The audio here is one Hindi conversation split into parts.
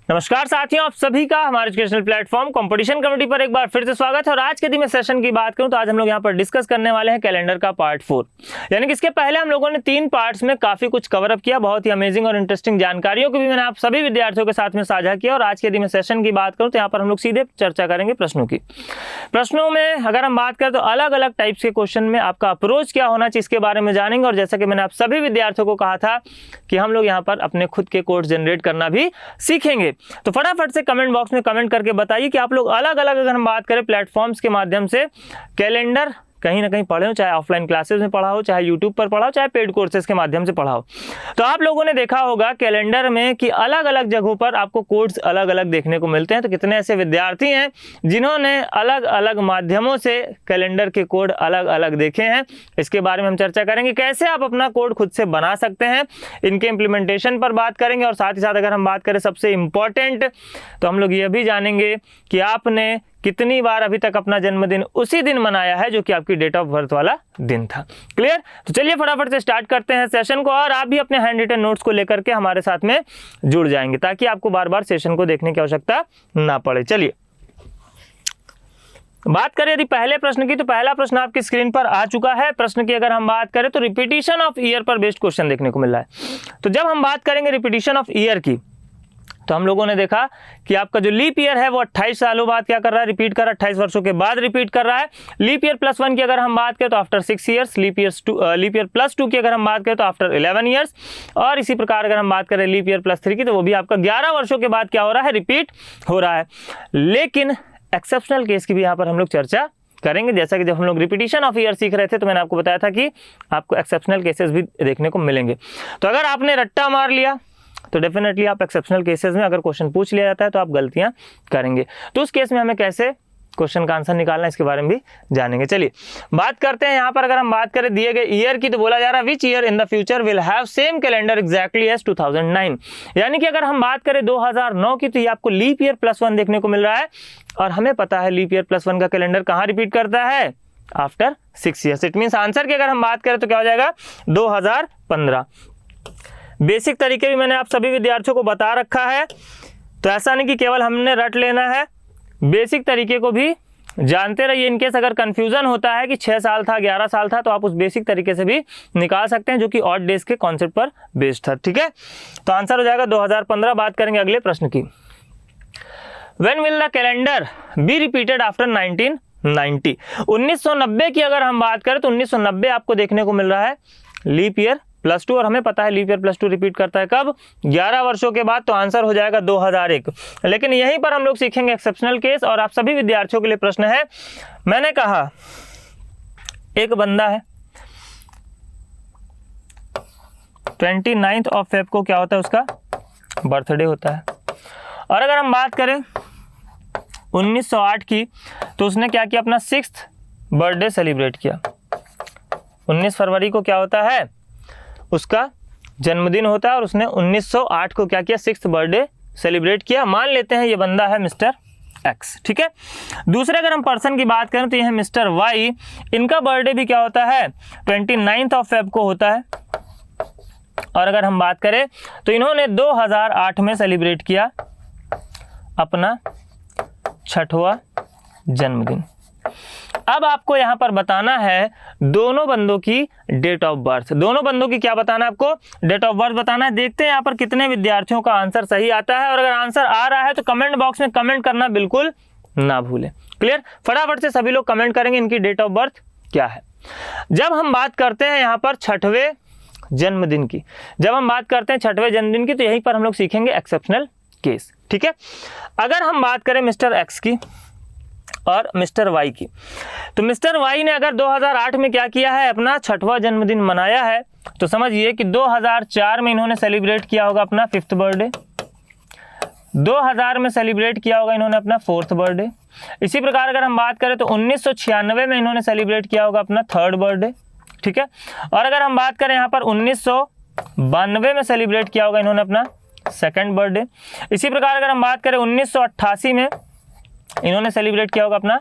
नमस्कार साथियों, आप सभी का हमारे एजुकेशनल प्लेटफॉर्म कंपटीशन कमेटी पर एक बार फिर से स्वागत है। और आज के दिन में सेशन की बात करूं तो आज हम लोग यहां पर डिस्कस करने वाले हैं कैलेंडर का पार्ट 4। यानी कि इसके पहले हम लोगों ने 3 पार्ट्स में काफी कुछ कवर अप किया, बहुत ही अमेजिंग और इंटरेस्टिंग जानकारियों को भी मैंने आप सभी विद्यार्थियों के साथ में साझा किया। और आज के दिन में सेशन की बात करूँ तो यहाँ पर हम लोग सीधे चर्चा करेंगे प्रश्नों की। प्रश्नों में अगर हम बात करें तो अलग अलग टाइप्स के क्वेश्चन में आपका अप्रोच क्या होना चाहिए इसके बारे में जानेंगे। और जैसा कि मैंने आप सभी विद्यार्थियों को कहा था कि हम लोग यहाँ पर अपने खुद के कोड्स जनरेट करना भी सीखेंगे। तो फटाफट से कमेंट बॉक्स में कमेंट करके बताइए कि आप लोग अलग अलग अगर हम बात करें प्लेटफॉर्म्स के माध्यम से कैलेंडर कहीं ना कहीं पढ़े हो, चाहे ऑफलाइन क्लासेस में पढ़ा हो, चाहे यूट्यूब पर पढ़ा हो, चाहे पेड कोर्सेज के माध्यम से पढ़ा हो। तो आप लोगों ने देखा होगा कैलेंडर में कि अलग अलग जगहों पर आपको कोड्स अलग अलग देखने को मिलते हैं। तो कितने ऐसे विद्यार्थी हैं जिन्होंने अलग अलग माध्यमों से कैलेंडर के कोड अलग अलग देखे हैं, इसके बारे में हम चर्चा करेंगे। कैसे आप अपना कोड खुद से बना सकते हैं, इनके इम्प्लीमेंटेशन पर बात करेंगे। और साथ ही साथ अगर हम बात करें सबसे इम्पॉर्टेंट, तो हम लोग ये भी जानेंगे कि आपने कितनी बार अभी तक अपना जन्मदिन उसी दिन मनाया है जो कि आपकी डेट ऑफ बर्थ वाला दिन था। क्लियर? तो चलिए फटाफट से स्टार्ट करते हैं सेशन को। और आप भी अपने हैंड रिटन नोट्स को लेकर के हमारे साथ में जुड़ जाएंगे ताकि आपको बार बार सेशन को देखने की आवश्यकता ना पड़े। चलिए बात करें यदि पहले प्रश्न की, तो पहला प्रश्न आपकी स्क्रीन पर आ चुका है। प्रश्न की अगर हम बात करें तो रिपीटिशन ऑफ ईयर पर बेस्ड क्वेश्चन देखने को मिल रहा है। तो जब हम बात करेंगे रिपीटिशन ऑफ ईयर की, तो हम लोगों ने देखा कि आपका जो लीप ईयर है वो 28 सालों बाद क्या कर रहा है, रिपीट कर रहा है, 28 वर्षों के बाद रिपीट कर रहा है। लीप ईयर +1 की अगर हम बात करें तो आफ्टर 6 ईयर्स, लीप ईयर +2 की अगर हम बात करें तो आफ्टर 11 ईयर्स। और इसी प्रकार अगर हम बात करें लीप ईयर +3 की, तो वो भी आपका 11 वर्षों के बाद क्या हो रहा है, रिपीट हो रहा है। लेकिन एक्सेप्शनल केस की भी यहाँ पर हम लोग चर्चा करेंगे। जैसा कि जब हम लोग रिपीटिशन ऑफ ईयर सीख रहे थे तो मैंने आपको बताया था कि आपको एक्सेप्शनल केसेस भी देखने को मिलेंगे। तो अगर आपने रट्टा मार लिया तो डेफिनेटली आप एक्सेप्शनल केसेस में अगर क्वेश्चन पूछ लिया जाता है तो आप गलतियां करेंगे। तो उस केस में हमें कैसे क्वेश्चन का आंसर निकालना है इसके बारे में भी जानेंगे। चलिए बात करते हैं यहाँ पर। अगर हम बात करें दिए गए ईयर की, तो बोला जा रहा है which year in the future will have same calendar exactly as 2009। यानी कि अगर हम बात करें 2009 की, तो ये आपको लीप ईयर +1 देखने को मिल रहा है। और हमें पता है लीप ईयर +1 का कैलेंडर कहाँ रिपीट करता है, after 6 years. It means answer की अगर हम बात करें तो क्या हो जाएगा, 2015। बेसिक तरीके भी मैंने आप सभी विद्यार्थियों को बता रखा है, तो ऐसा नहीं कि केवल हमने रट लेना है, बेसिक तरीके को भी जानते रहिए। इनकेस अगर कंफ्यूजन होता है कि 6 साल था, 11 साल था, तो आप उस बेसिक तरीके से भी निकाल सकते हैं जो कि ऑड डेज के कॉन्सेप्ट पर बेस्ड था। ठीक है, तो आंसर हो जाएगा 2015। बात करेंगे अगले प्रश्न की। When will the calendar be repeated after 1990? 1990 की अगर हम बात करें तो 1990 आपको देखने को मिल रहा है लीप ईयर +2। और हमें पता है लीप ईयर +2 रिपीट करता है कब, 11 वर्षों के बाद। तो आंसर हो जाएगा 2001। लेकिन यहीं पर हम लोग सीखेंगे एक्सेप्शनल केस। और आप सभी विद्यार्थियों के लिए प्रश्न है, मैंने कहा एक बंदा है 29 ऑफ फेब को क्या होता है, उसका बर्थडे होता है। और अगर हम बात करें 1908 की, तो उसने क्या किया, अपना 6th बर्थडे सेलिब्रेट किया। 19 फरवरी को क्या होता है, उसका जन्मदिन होता है। और उसने 1908 को क्या किया, 6th बर्थडे सेलिब्रेट किया। मान लेते हैं ये बंदा है मिस्टर एक्स। ठीक है, दूसरे अगर हम पर्सन की बात करें तो ये है मिस्टर वाई। इनका बर्थडे भी क्या होता है, 29 ऑफ फेब को होता है। और अगर हम बात करें तो इन्होंने 2008 में सेलिब्रेट किया अपना 6वां जन्मदिन। अब आपको यहां पर बताना है दोनों बंदों की डेट ऑफ बर्थ। दोनों बंदों की क्या बताना है, आपको डेट ऑफ बर्थ बताना है। देखते हैं यहां पर कितने विद्यार्थियों का आंसर सही आता है। और अगर आंसर आ रहा है तो कमेंट बॉक्स में कमेंट करना बिल्कुल ना भूलें। क्लियर? फटाफट से सभी लोग कमेंट करेंगे इनकी डेट ऑफ बर्थ क्या है। जब हम बात करते हैं यहां पर 6वें जन्मदिन की, जब हम बात करते हैं 6वें जन्मदिन की, तो यहीं पर हम लोग सीखेंगे एक्सेप्शनल केस। ठीक है, अगर हम बात करें मिस्टर एक्स की और मिस्टर वाई की, तो मिस्टर वाई ने अगर 2008 में क्या किया है, अपना 6वां जन्मदिन मनाया है, तो समझिए कि 2004 में इन्होंने सेलिब्रेट किया होगा अपना 5th बर्थडे, 2000 में सेलिब्रेट किया होगा इन्होंने अपना 4th बर्थडे। इसी प्रकार अगर हम बात करें तो 1996 में इन्होंने सेलिब्रेट किया होगा अपना 3rd बर्थडे। ठीक है, और अगर हम बात करें यहाँ पर 1992 में सेलिब्रेट किया होगा इन्होंने अपना 2nd बर्थडे। इसी प्रकार अगर हम बात करें 1988 में इन्होंने सेलिब्रेट किया होगा अपना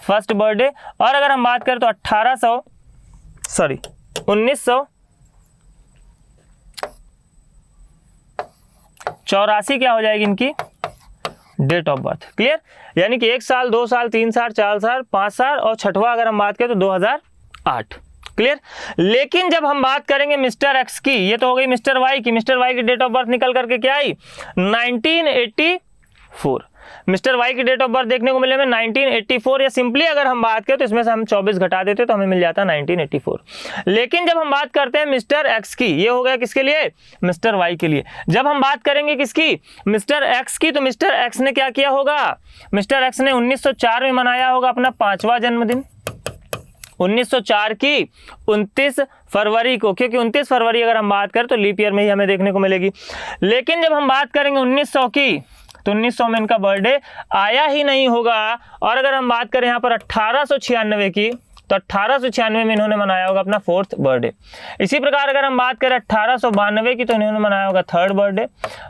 1st बर्थडे। और अगर हम बात करें तो 1984 क्या हो जाएगी इनकी डेट ऑफ बर्थ। क्लियर, यानी कि 1 साल, 2 साल, 3 साल, 4 साल, 5 साल और छठवां अगर हम बात करें तो 2008। क्लियर, लेकिन जब हम बात करेंगे मिस्टर एक्स की, ये तो हो गई मिस्टर वाई की, मिस्टर वाई की डेट ऑफ बर्थ निकल करके क्या आई 1984। मिस्टर वाई की डेट ऑफ बर्थ देखने को मिले हमें 1984, या सिंपली अगर हम बात करें तो इसमें से हम 24 घटा देते तो हमें मिल जाता 1984। लेकिन जब हम बात करते हैं मिस्टर एक्स की, ये हो गया किसके लिए, मिस्टर वाई के लिए। जब हम बात करेंगे किसकी, मिस्टर एक्स की, तो मिस्टर एक्स ने क्या किया होगा, मिस्टर एक्स ने 1904 में मनाया होगा अपना 5वां जन्मदिन। 1904 की 29 फरवरी को, क्योंकि 29 फरवरी अगर हम बात करें तो लीप ईयर में ही हमें देखने को मिलेगी। लेकिन जब हम बात करेंगे 1900 की, तो 1900 में इनका बर्थडे आया ही नहीं होगा। और अगर हम बात करें यहाँ पर 1896 की, तो 1896 में इन्होंने मनाया होगा अपना 4th बर्थडे। इसी प्रकार अगर हम बात करें 1892 की, तो इन्होंने मनाया होगा 3rd बर्थडे।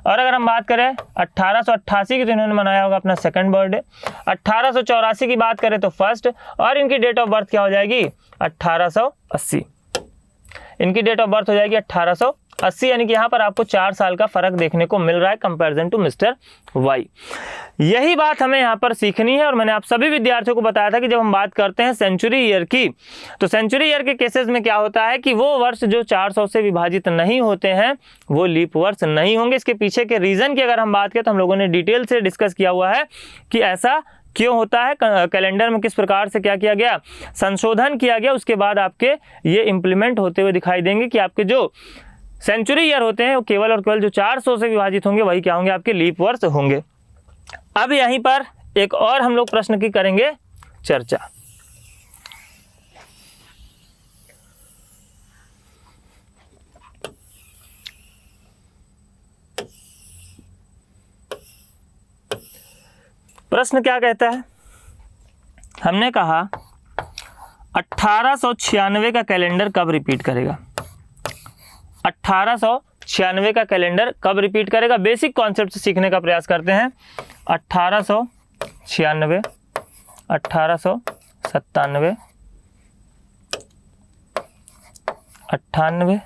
और अगर हम बात करें 1888 की, तो इन्होंने मनाया होगा अपना 2nd बर्थडे। 1884 की बात करें तो 1st, और इनकी डेट ऑफ बर्थ क्या हो जाएगी 1880। इनकी डेट ऑफ बर्थ हो जाएगी 1880, यानी कि यहाँ पर आपको 4 साल का फर्क देखने को मिल रहा है कंपैरिजन टू मिस्टर वाई। यही बात हमें यहाँ पर सीखनी है। और मैंने आप सभी विद्यार्थियों को बताया था कि जब हम बात करते हैं सेंचुरी ईयर की, तो सेंचुरी ईयर के केसेस में क्या होता है कि वो वर्ष जो 400 से विभाजित नहीं होते हैं वो लीप वर्ष नहीं होंगे। इसके पीछे के रीजन की अगर हम बात करें तो हम लोगों ने डिटेल से डिस्कस किया हुआ है कि ऐसा क्यों होता है, कैलेंडर में किस प्रकार से क्या किया गया, संशोधन किया गया, उसके बाद आपके ये इम्प्लीमेंट होते हुए दिखाई देंगे कि आपके जो सेंचुरी ईयर होते हैं वो केवल और केवल जो 400 से विभाजित होंगे वही क्या होंगे, आपके लीप वर्ष होंगे। अब यहीं पर एक और हम लोग प्रश्न की करेंगे चर्चा। प्रश्न क्या कहता है, हमने कहा 1896 का कैलेंडर कब रिपीट करेगा। 1896 का कैलेंडर कब रिपीट करेगा, बेसिक कॉन्सेप्ट सीखने का प्रयास करते हैं। 1896, 1897, 98,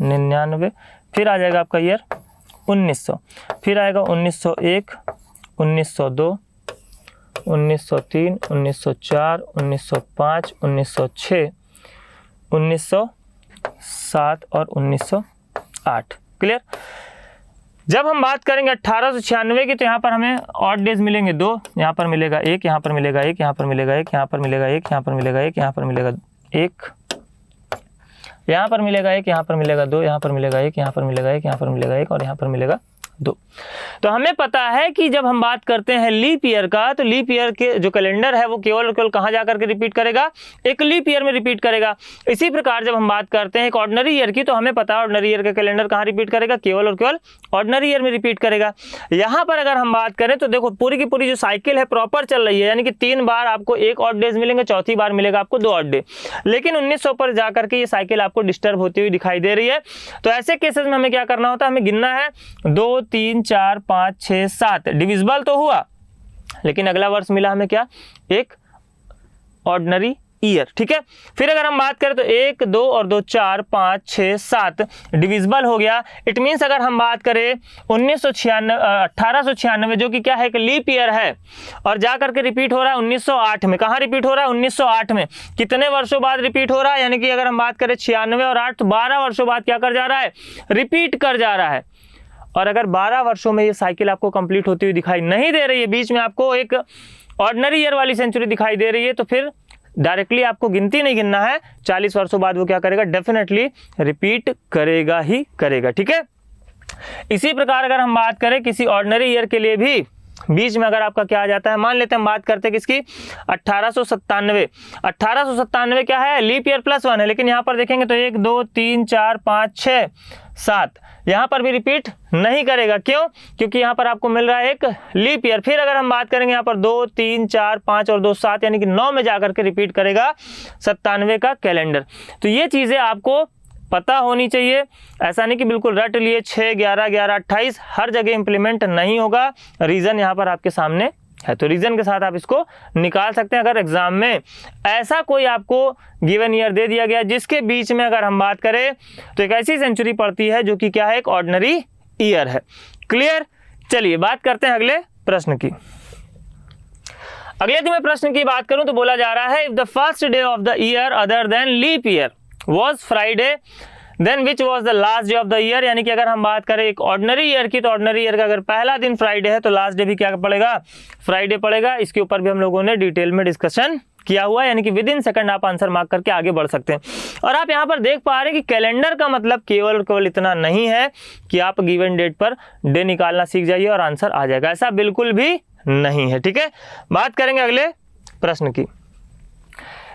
99, फिर आ जाएगा आपका ईयर 1900, फिर आएगा 1901, 1902, 1903, 1904, 1905, 1906, 1907 और 1908। क्लियर। जब हम बात करेंगे 1896 की, तो यहाँ पर हमें ऑड डेज मिलेंगे 2, यहाँ पर मिलेगा 1, यहाँ पर मिलेगा 1, यहाँ पर मिलेगा 1, यहाँ पर मिलेगा 1, यहाँ पर मिलेगा 1, यहाँ पर मिलेगा 1, यहाँ पर मिलेगा 1, यहाँ पर मिलेगा 2, यहाँ पर मिलेगा 1, यहाँ पर मिलेगा 1, यहाँ पर मिलेगा 1 और यहाँ पर मिलेगा 2। तो हमें पता है कि जब हम बात करते हैं लीप ईयर का, तो लीप ईयर के जो कैलेंडर है वो केवल और केवल कहाँ जाकर के रिपीट करेगा, एक लीप ईयर में रिपीट करेगा। इसी प्रकार जब हम बात करते हैं एक ऑर्डिनरी ईयर की, तो हमें पता है ऑर्डिनरी ईयर का कैलेंडर कहाँ रिपीट करेगा, केवल और केवल ऑर्डिनरी ईयर में रिपीट करेगा। यहाँ पर अगर हम बात करें तो देखो पूरी की पूरी जो साइकिल है प्रॉपर चल रही है, यानी कि 3 बार आपको 1 ऑड डेज मिलेंगे, चौथी बार मिलेगा आपको 2 ऑड डे। लेकिन 1900 पर जाकर के ये साइकिल आपको डिस्टर्ब होती हुई दिखाई दे रही है। तो ऐसे केसेस में हमें क्या करना होता है, हमें गिनना है 2, 3, 4, 5, 6, 7, डिविजिबल तो हुआ, लेकिन अगला वर्ष मिला हमें क्या, एक ऑर्डिनरी ईयर। ठीक है। फिर अगर हम बात करें तो 1, 2 और 2, 4, 5, 6, 7 डिविजिबल हो गया। इट मीन्स अगर हम बात करें 1896 जो कि क्या है, एक लीप ईयर है और जा करके रिपीट हो रहा है 1908 में। कहाँ रिपीट हो रहा है, 1908 में। कितने वर्षों बाद रिपीट हो रहा है, यानी कि अगर हम बात करें 96 और 8 तो 12 वर्षों बाद क्या कर जा रहा है, रिपीट कर जा रहा है। और अगर 12 वर्षों में ये साइकिल आपको कंप्लीट होती हुई दिखाई नहीं दे रही है, बीच में आपको एक ऑर्डिनरी ईयर वाली सेंचुरी दिखाई दे रही है, तो फिर डायरेक्टली आपको गिनती नहीं गिनना है, 40 वर्षों बाद वो क्या करेगा, डेफिनेटली रिपीट करेगा ही करेगा। ठीक है। इसी प्रकार अगर हम बात करें किसी ऑर्डिनरी ईयर के लिए भी बीच में अगर आपका क्या आ जाता है, मान लेते हैं हम बात करते हैं किसकी, 1897। 1897 क्या है, लीप ईयर +1 है, लेकिन यहाँ पर देखेंगे तो 1, 2, 3, 4, 5, 6, 7 यहाँ पर भी रिपीट नहीं करेगा। क्यों, क्योंकि यहाँ पर आपको मिल रहा है एक लीप ईयर। फिर अगर हम बात करेंगे यहाँ पर 2, 3, 4, 5 और 2, 7 यानी कि 9 में जाकर के रिपीट करेगा 97 का कैलेंडर। तो ये चीज़ें आपको पता होनी चाहिए। ऐसा नहीं कि बिल्कुल रट लिए 6, 11, 11, 28 हर जगह इंप्लीमेंट नहीं होगा। रीज़न यहाँ पर आपके सामने है, तो रीज़न के साथ आप इसको निकाल सकते हैं। अगर एग्जाम में ऐसा कोई आपको गिवन ईयर दे दिया गया जिसके बीच में अगर हम बात करें तो एक ऐसी सेंचुरी पड़ती है जो कि क्या है, एक ऑर्डिनरी ईयर है। क्लियर। चलिए बात करते हैं अगले प्रश्न की। अगले दिन मैं प्रश्न की बात करूं तो बोला जा रहा है, if the first day of the year other than leap year was Friday then which was the last day of the year. यानी कि अगर हम बात करें एक ऑर्डिनरी ईयर की, तो ऑर्डिनरी ईयर का अगर पहला दिन फ्राइडे है तो लास्ट डे भी क्या पड़ेगा, फ्राइडे पड़ेगा। इसके ऊपर भी हम लोगों ने डिटेल में डिस्कशन किया हुआ है, यानी कि विद इन सेकंड आप आंसर मार्क करके आगे बढ़ सकते हैं। और आप यहाँ पर देख पा रहे हैं कि कैलेंडर का मतलब केवल और केवल इतना नहीं है कि आप गिवन डेट पर डे निकालना सीख जाइए और आंसर आ जाएगा, ऐसा बिल्कुल भी नहीं है। ठीक है, बात करेंगे अगले प्रश्न की।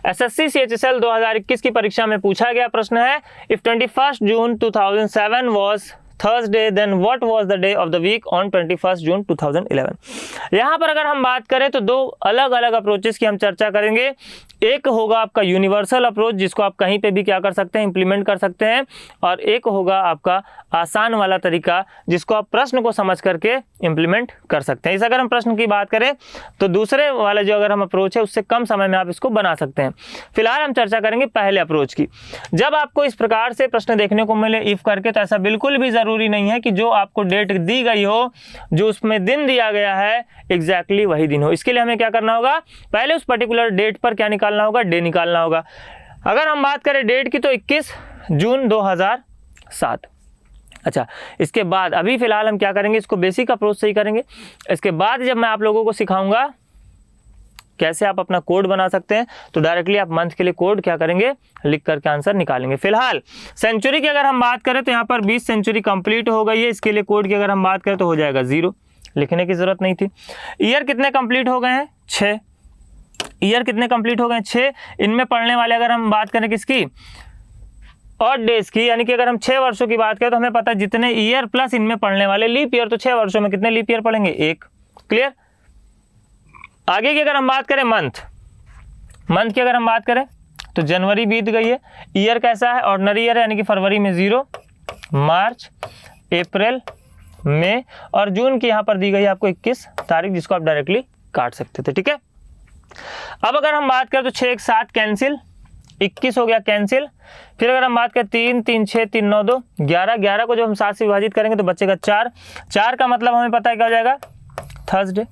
एसएससी CHSL 2021 की परीक्षा में पूछा गया प्रश्न है, if 21 June 2007 was Thursday then what was the day of the week on 21 June 2011। यहाँ पर अगर हम बात करें तो दो अलग अलग अप्रोचेस की हम चर्चा करेंगे। एक होगा आपका यूनिवर्सल अप्रोच, जिसको आप कहीं पे भी क्या कर सकते हैं, इंप्लीमेंट कर सकते हैं, और एक होगा आपका आसान वाला तरीका, जिसको आप प्रश्न को समझ करके इंप्लीमेंट कर सकते हैं। इस अगर हम प्रश्न की बात करें तो दूसरे वाला जो अगर हम अप्रोच है उससे कम समय में आप इसको बना सकते हैं। फिलहाल हम चर्चा करेंगे पहले अप्रोच की। जब आपको इस प्रकार से प्रश्न देखने को मिले इफ करके, तो ऐसा बिल्कुल भी जरूरी नहीं है कि जो आपको डेट दी गई हो, जो उसमें दिन दिया गया है, एग्जैक्टली वही दिन हो। इसके लिए हमें क्या करना होगा, पहले उस पर्टिकुलर डेट पर क्या निकालना होगा, डे निकालना होगा। अगर हम बात करें डेट की तो 21 जून 2007। अच्छा, इसके बाद अभी फिलहाल हम क्या करेंगे, इसको बेसिक अप्रोच से ही करेंगे। इसके बाद जब मैं आप लोगों को सिखाऊंगा कैसे आप अपना कोड बना सकते हैं, तो डायरेक्टली आप मंथ के लिए कोड क्या करेंगे, लिख करके आंसर निकालेंगे। फिलहाल सेंचुरी की अगर हम बात करें तो यहाँ पर 20 सेंचुरी कंप्लीट हो गई है। इसके लिए कोड की अगर हम बात करें तो हो जाएगा 0, लिखने की जरूरत नहीं थी। ईयर कितने कंप्लीट हो गए हैं, 6। ईयर कितने कंप्लीट हो गए, 6। इनमें पढ़ने वाले अगर हम बात करें किसकी, ऑड डेज की, यानी कि अगर हम 6 वर्षों की बात करें तो हमें पता है जितने ईयर प्लस इनमें पढ़ने वाले लीप ईयर, तो 6 वर्षों में कितने लीप ईयर पढ़ेंगे, 1। क्लियर। आगे की अगर हम बात करें मंथ की अगर हम बात करें तो जनवरी बीत गई है। ईयर कैसा है, ऑर्डिनरी ईयर है, यानी कि फरवरी में 0, मार्च, अप्रैल, मई, और जून की यहाँ पर दी गई है आपको 21 तारीख, जिसको आप डायरेक्टली काट सकते थे। ठीक है, अब अगर हम बात करें तो 6 एक 7 कैंसिल, 21 हो गया कैंसिल। फिर अगर हम बात करें 3 3 6 3 9 2 11, 11 को जब हम 7 से विभाजित करेंगे तो बचेगा 4। 4 का मतलब हमें पता है क्या हो जाएगा, थर्सडे।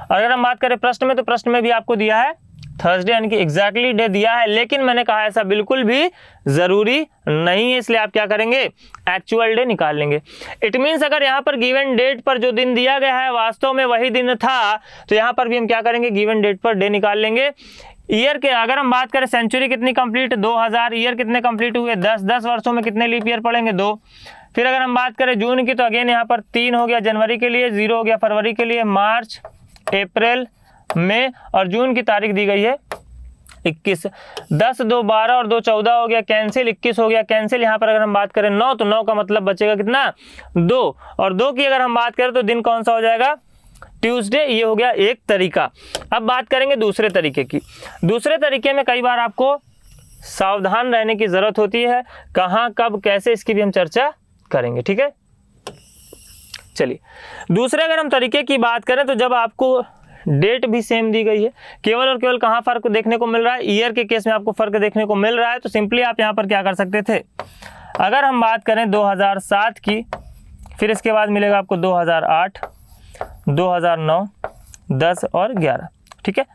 और अगर हम बात करें प्रश्न में, तो प्रश्न में भी आपको दिया है थर्सडे, यानी कि एग्जैक्टली डे दिया है, लेकिन मैंने कहा ऐसा बिल्कुल भी जरूरी नहीं है, इसलिए आप क्या करेंगे, एक्चुअल डे निकाल लेंगे। इट मीन्स अगर यहाँ पर गिवन डेट पर जो दिन दिया गया है वास्तव में वही दिन था, तो यहाँ पर भी हम क्या करेंगे, गिवन डेट पर डे निकाल लेंगे। ईयर के अगर हम बात करें, सेंचुरी कितनी कंप्लीट, 2000। ईयर कितने कंप्लीट हुए, 10। 10 वर्षों में कितने लीप ईयर पड़ेंगे, 2। फिर अगर हम बात करें जून की, तो अगेन यहाँ पर 3 हो गया जनवरी के लिए, 0 हो गया फरवरी के लिए, मार्च, अप्रैल, मई, और जून की तारीख दी गई है 21। 10 2 12 और 2 14 हो गया कैंसिल, 21 हो गया कैंसिल। यहाँ पर अगर हम बात करें 9, तो 9 का मतलब बचेगा कितना, 2। और 2 की अगर हम बात करें तो दिन कौन सा हो जाएगा, ट्यूसडे। ये हो गया एक तरीका। अब बात करेंगे दूसरे तरीके की। दूसरे तरीके में कई बार आपको सावधान रहने की जरूरत होती है, कहाँ कब कैसे, इसकी भी हम चर्चा करेंगे। ठीक है, चलिए दूसरे अगर हम तरीके की बात करें तो जब आपको डेट भी सेम दी गई है, केवल और केवल कहाँ फर्क देखने को मिल रहा है, ईयर के केस में आपको फर्क देखने को मिल रहा है, तो सिंपली आप यहाँ पर क्या कर सकते थे, अगर हम बात करें 2007 की, फिर इसके बाद मिलेगा आपको 2008, 2009, 10 और 11। ठीक है,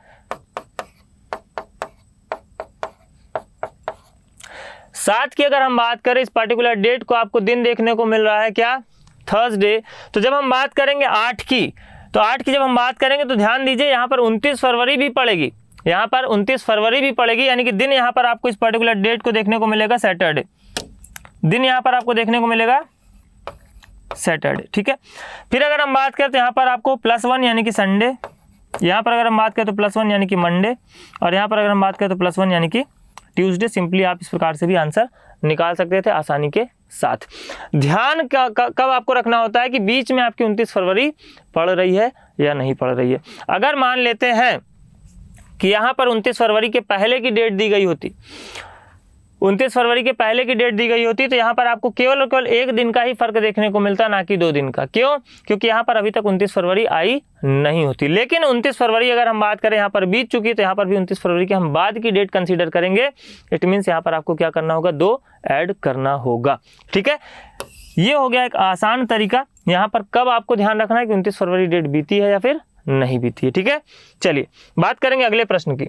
7 की अगर हम बात करें, इस पर्टिकुलर डेट को आपको दिन देखने को मिल रहा है क्या, थर्सडे। तो जब हम बात करेंगे 8 की, तो 8 की जब हम बात करेंगे तो ध्यान दीजिए यहाँ पर 29 फरवरी भी पड़ेगी, यहाँ पर 29 फरवरी भी पड़ेगी, यानी कि दिन यहाँ पर आपको इस पर्टिकुलर डेट को देखने को मिलेगा सैटरडे। दिन यहाँ पर आपको देखने को मिलेगा सैटरडे। ठीक है, फिर अगर हम बात करें तो यहाँ पर आपको +1 यानी कि संडे, यहाँ पर अगर हम बात करें तो +1 यानी कि मंडे, और यहाँ पर अगर हम बात करें तो +1 यानी कि ट्यूसडे। सिंपली आप इस प्रकार से भी आंसर निकाल सकते थे आसानी के साथ। ध्यान कब आपको रखना होता है कि बीच में आपकी 29 फरवरी पड़ रही है या नहीं पड़ रही है। अगर मान लेते हैं कि यहाँ पर 29 फरवरी के पहले की डेट दी गई होती, 29 फरवरी के पहले की डेट दी गई होती, तो यहाँ पर आपको केवल और केवल एक दिन का ही फर्क देखने को मिलता, ना कि 2 दिन का। क्यों? क्योंकि यहाँ पर अभी तक 29 फरवरी आई नहीं होती। लेकिन 29 फरवरी अगर हम बात करें यहाँ पर बीत चुकी, तो यहाँ पर भी 29 फरवरी के हम बाद की डेट कंसीडर करेंगे। इट मीन्स यहाँ पर आपको क्या करना होगा, 2 ऐड करना होगा। ठीक है, ये हो गया एक आसान तरीका। यहाँ पर कब आपको ध्यान रखना है कि 29 फरवरी डेट बीती है या फिर नहीं बीती है, ठीक है। चलिए बात करेंगे अगले प्रश्न की।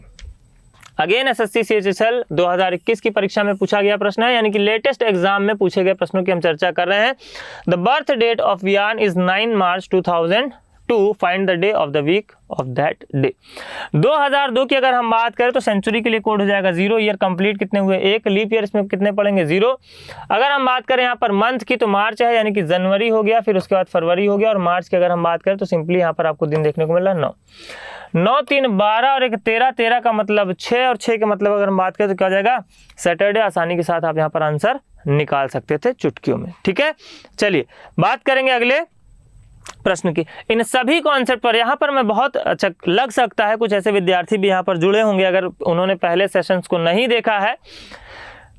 अगेन एसएससी CHSL 2021 की परीक्षा में पूछा गया प्रश्न है, यानी कि लेटेस्ट एग्जाम में पूछे गए प्रश्नों की हम चर्चा कर रहे हैं। The birth date of Viaan is 9 March 2002, find the day of the week of that day. 2002 की अगर हम बात करें तो सेंचुरी के लिए कोड हो जाएगा 0, ईयर कंप्लीट कितने हुए 1, लीप ईयर इसमें कितने पड़ेंगे 0। अगर हम बात करें यहाँ पर मंथ की तो मार्च है, यानी कि जनवरी हो गया, फिर उसके बाद फरवरी हो गया, और मार्च की अगर हम बात करें तो सिंपली यहाँ पर आपको दिन देखने को मिल रहा है 9, 9 3 12 और एक 13, 13 का मतलब 6 और 6 का मतलब अगर हम बात करें तो क्या हो जाएगा सैटरडे। आसानी के साथ आप यहाँ पर आंसर निकाल सकते थे चुटकियों में, ठीक है। चलिए बात करेंगे अगले प्रश्न की। इन सभी कॉन्सेप्ट पर यहाँ पर मैं बहुत अच्छा लग सकता है कुछ ऐसे विद्यार्थी भी यहाँ पर जुड़े होंगे, अगर उन्होंने पहले सेशंस को नहीं देखा है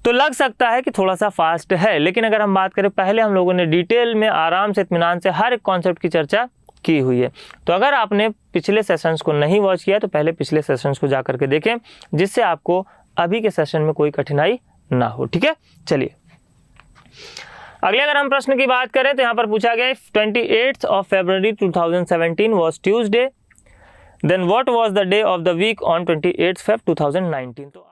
तो लग सकता है कि थोड़ा सा फास्ट है, लेकिन अगर हम बात करें पहले हम लोगों ने डिटेल में आराम से इत्मीनान से हर एक कॉन्सेप्ट की चर्चा की हुई है। तो अगर आपने पिछले सेशंस को नहीं वॉच किया तो पहले पिछले सेशंस को जा करके देखें, जिससे आपको अभी के सेशन में कोई कठिनाई ना हो, ठीक है। चलिए अगले अगर हम प्रश्न की बात करें तो यहाँ पर पूछा गया 28 of February 2017 was Tuesday, then what was the day of the week on 28 Feb 2019। तो